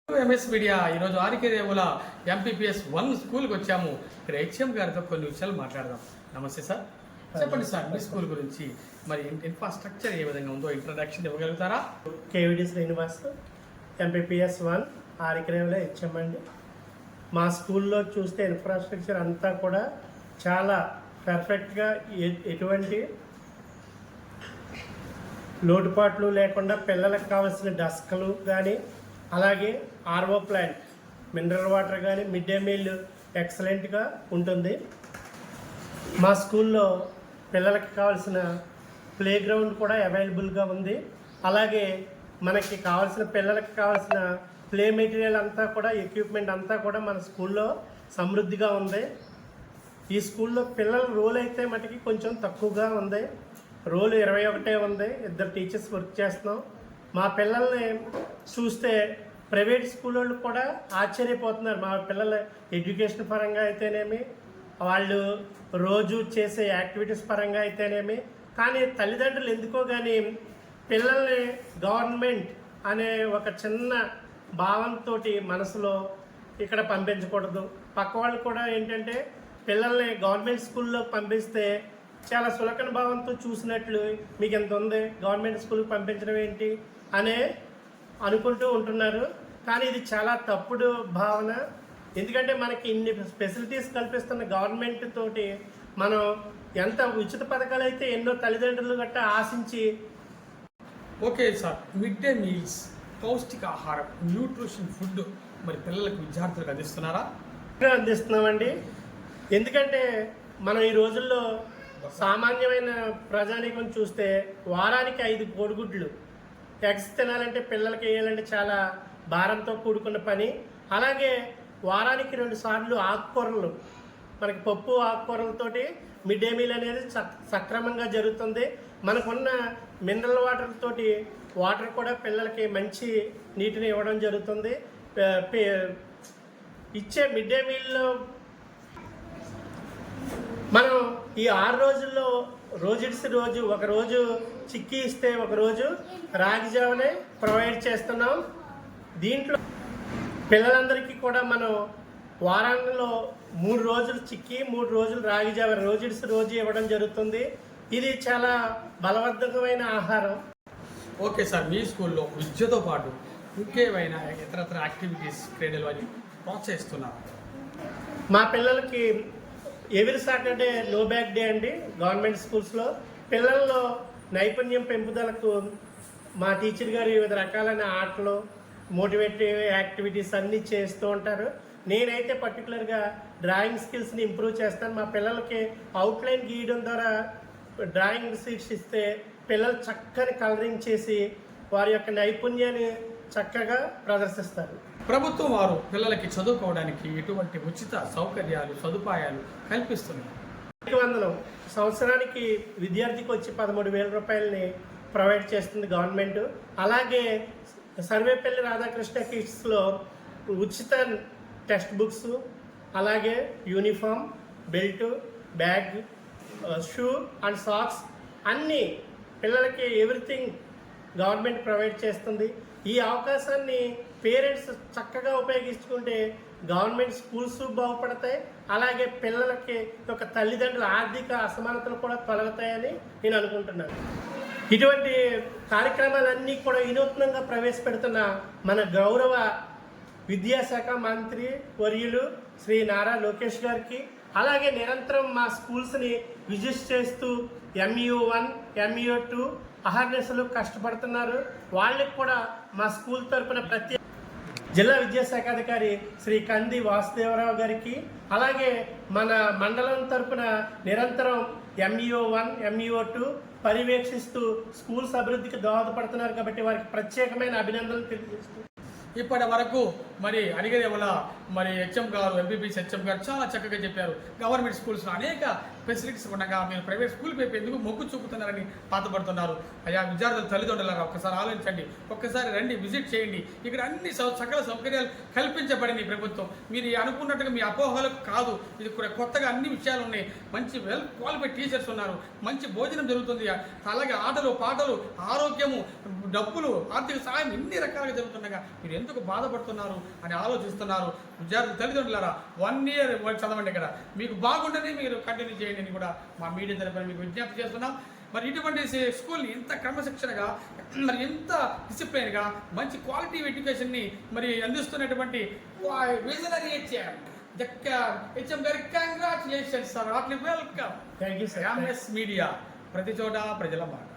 MS media ఈరోజు ఆరికేరేవుల MPPS 1 స్కూల్కి వచ్చాము. ఇక్కడ హెచ్ఎం గారితో కొన్ని విషయాలు మాట్లాడదాం. నమస్తే సార్, చెప్పండి సార్ మీ స్కూల్ గురించి, మరి ఇన్ఫ్రాస్ట్రక్చర్ ఏ విధంగా ఉందో ఇంట్రడక్షన్ ఇవ్వగలుగుతారా? కేవిడి శ్రీనివాస్, ఎంపీపీఎస్ 1 ఆరికేరేవుల హెచ్ఎం అండి. మా స్కూల్లో చూస్తే ఇన్ఫ్రాస్ట్రక్చర్ అంతా కూడా చాలా పర్ఫెక్ట్గా, ఎటువంటి లోటుపాట్లు లేకుండా పిల్లలకు కావాల్సిన డస్క్లు కానీ, అలాగే ఆర్ఓ ప్లాంట్, మినరల్ వాటర్ కానీ, మిడ్ డే మీల్ ఎక్సలెంట్గా ఉంటుంది. మా స్కూల్లో పిల్లలకి కావాల్సిన ప్లే గ్రౌండ్ కూడా అవైలబుల్గా ఉంది. అలాగే మనకి కావాల్సిన పిల్లలకి కావాల్సిన ప్లే మెటీరియల్ అంతా కూడా, ఎక్విప్మెంట్ అంతా కూడా మన స్కూల్లో సమృద్ధిగా ఉంది. ఈ స్కూల్లో పిల్లల రోల్ అయితే మటుకి కొంచెం తక్కువగా ఉంది. రోల్ 21 ఉంది. 2 టీచర్స్ వర్క్ చేస్తున్నాం. మా పిల్లల్ని చూస్తే ప్రైవేట్ స్కూల్ వాళ్ళు కూడా ఆశ్చర్యపోతున్నారు. మా పిల్లల ఎడ్యుకేషన్ పరంగా అయితేనేమి, వాళ్ళు రోజు చేసే యాక్టివిటీస్ పరంగా అయితేనేమి. కానీ తల్లిదండ్రులు ఎందుకో కానీ పిల్లల్ని గవర్నమెంట్ అనే ఒక చిన్న భావంతో మనసులో ఇక్కడ పంపించకూడదు. పక్క వాళ్ళు కూడా ఏంటంటే పిల్లల్ని గవర్నమెంట్ స్కూల్లో పంపిస్తే చాలా సులకన భావంతో చూసినట్లు, మీకు ఎంత ఉంది గవర్నమెంట్ స్కూల్కి పంపించడం ఏంటి అనే అనుకుంటూ ఉంటున్నారు. కానీ ఇది చాలా తప్పుడు భావన. ఎందుకంటే మనకి ఇన్ని ఫెసిలిటీస్ కల్పిస్తున్న గవర్నమెంట్ తోటి మనం ఎంత ఉచిత పథకాలు అయితే ఎన్నో తల్లిదండ్రులు గట్టా ఆశించి. Okay sir, mid day meals, పౌష్టికాహారం, న్యూట్రిషన్ ఫుడ్ మరి పిల్లలకు విద్యార్థులకు అందిస్తున్నారా? అందిస్తున్నామండి. ఎందుకంటే మనం ఈ రోజుల్లో సామాన్యమైన ప్రజానీకం చూస్తే వారానికి 5 కోడిగుడ్లు ఎగ్స్ తినాలంటే పిల్లలకి వేయాలంటే చాలా భారంతో కూడుకున్న పని. అలాగే వారానికి 2 సార్లు ఆకుకూరలు, మనకి పప్పు ఆకుకూరలతోటి మిడ్ డే మీల్ అనేది సక్రమంగా జరుగుతుంది. మనకున్న మినరల్ వాటర్ తోటి వాటర్ కూడా పిల్లలకి మంచి నీటిని ఇవ్వడం జరుగుతుంది. ఇచ్చే మిడ్ డే మీల్లో మనం ఈ 6 రోజుల్లో రోజుడిసి రోజు, ఒకరోజు చిక్కీ ఇస్తే ఒకరోజు రాగి జావనే ప్రొవైడ్ చేస్తున్నాం. దీంట్లో పిల్లలందరికీ కూడా మనం వారాల్లో 3 రోజులు చిక్కీ, 3 రోజులు రాగి జావ, రోజుడిసి రోజు ఇవ్వడం జరుగుతుంది. ఇది చాలా బలవర్ధకమైన ఆహారం. ఓకే సార్, మీ స్కూల్లో విద్యతో పాటు ఇంకేమైనా ఇతరత్ర యాక్టివిటీస్, క్రీడలు అని ప్రోత్సహిస్తున్నారు? మా పిల్లలకి every Saturday no bag day అండి. గవర్నమెంట్ స్కూల్స్లో పిల్లల్లో నైపుణ్యం పెంపుదలకు మా టీచర్ గారు వివిధ రకాలైన ఆటలు, మోటివేటివ్ యాక్టివిటీస్ అన్నీ చేస్తూ ఉంటారు. నేనైతే పర్టికులర్గా డ్రాయింగ్ స్కిల్స్ని ఇంప్రూవ్ చేస్తాను. మా పిల్లలకి అవుట్లైన్ గీయడం ద్వారా డ్రాయింగ్ షీట్స్ ఇస్తే పిల్లలు చక్కని కలరింగ్ చేసి వారి యొక్క నైపుణ్యాన్ని చక్కగా ప్రదర్శిస్తారు. ప్రభుత్వం వారు పిల్లలకి చదువుకోవడానికి ఎటువంటి ఉచిత సౌకర్యాలు, సదుపాయాలు కల్పిస్తున్నారు? సంవత్సరానికి విద్యార్థికి వచ్చి 13,000 రూపాయలని ప్రొవైడ్ చేస్తుంది గవర్నమెంట్. అలాగే సర్వేపల్లి రాధాకృష్ణ కిడ్స్లో ఉచిత టెక్స్ట్ బుక్స్, అలాగే uniform, belt, bag, shoe and socks అన్నీ పిల్లలకి ఎవ్రీథింగ్ గవర్నమెంట్ ప్రొవైడ్ చేస్తుంది. ఈ అవకాశాన్ని పేరెంట్స్ చక్కగా ఉపయోగించుకుంటే గవర్నమెంట్ స్కూల్స్ బాగుపడతాయి. అలాగే పిల్లలకి ఒక తల్లిదండ్రుల ఆర్థిక అసమానతలు కూడా తొలగుతాయని నేను అనుకుంటున్నాను. ఇటువంటి కార్యక్రమాలన్నీ కూడా వినూత్నంగా ప్రవేశపెడుతున్న మన గౌరవ విద్యాశాఖ మంత్రి వర్యులు శ్రీ నారా లోకేష్ గారికి, అలాగే నిరంతరం మా స్కూల్స్ని విజిట్ చేస్తూ MU1, MU2 అహర్నిశలు కష్టపడుతున్నారు. వాళ్ళకి కూడా మా స్కూల్ తరపున ప్రత్యేక జిల్లా విద్యాశాఖ అధికారి శ్రీ కంది వాసుదేవరావు గారికి, అలాగే మన మండలం తరపున నిరంతరం MU1, MU2 పర్యవేక్షిస్తూ స్కూల్స్ అభివృద్ధికి దోహదపడుతున్నారు. కాబట్టి వారికి ప్రత్యేకమైన అభినందనలు తెలియజేస్తూ, ఇప్పటి వరకు మరి అడిగేదేవల మరి హెచ్ఎం గారు, ఎంపీపీఎస్ హెచ్ఎం గారు చాలా చక్కగా చెప్పారు. గవర్నమెంట్ స్కూల్స్లో అనేక ఫెసిలిటీస్ ఉండగా మీరు ప్రైవేట్ స్కూల్ వైపు ఎందుకు మొగ్గు చూపుతున్నారని బాధపడుతున్నారు. అయ్యా విద్యార్థుల తల్లిదండ్రులారా ఒక్కసారి ఆలోచించండి, ఒక్కసారి రండి, విజిట్ చేయండి. ఇక్కడ అన్ని సకల సౌకర్యాలు కల్పించబడింది ఈ ప్రభుత్వం. మీరు అనుకున్నట్టుగా మీ అపోహలకు కాదు, ఇది కొత్తగా అన్ని విషయాలు ఉన్నాయి. మంచి వెల్ క్వాలిఫైడ్ టీచర్స్ ఉన్నారు, మంచి భోజనం జరుగుతుంది, అలాగే ఆటలు పాటలు ఆరోగ్యము డబ్బులు ఆర్థిక సహాయం ఇన్ని రకాలుగా జరుగుతుండగా మీరు ఎందుకు బాధపడుతున్నారు అని ఆలోచిస్తున్నారు. విద్యార్థి తల్లిదండ్రులారా 1 year చదవండి, ఇక్కడ మీకు బాగుండని మీరు కంటిన్యూ చేయండి అని కూడా మా మీడియా తరపున మీకు విజ్ఞప్తి చేస్తున్నాం. మరి ఇటువంటి స్కూల్ని ఇంత క్రమశిక్షణగా మరి ఎంత డిసిప్లైన్గా మంచి క్వాలిటీ ఎడ్యుకేషన్ని మరి అందిస్తున్నటువంటి విజనరీ హెచ్ఎం గారి congratulations sir, heartly welcome. Thank you sir. Media ప్రతి చోట ప్రజల మాట.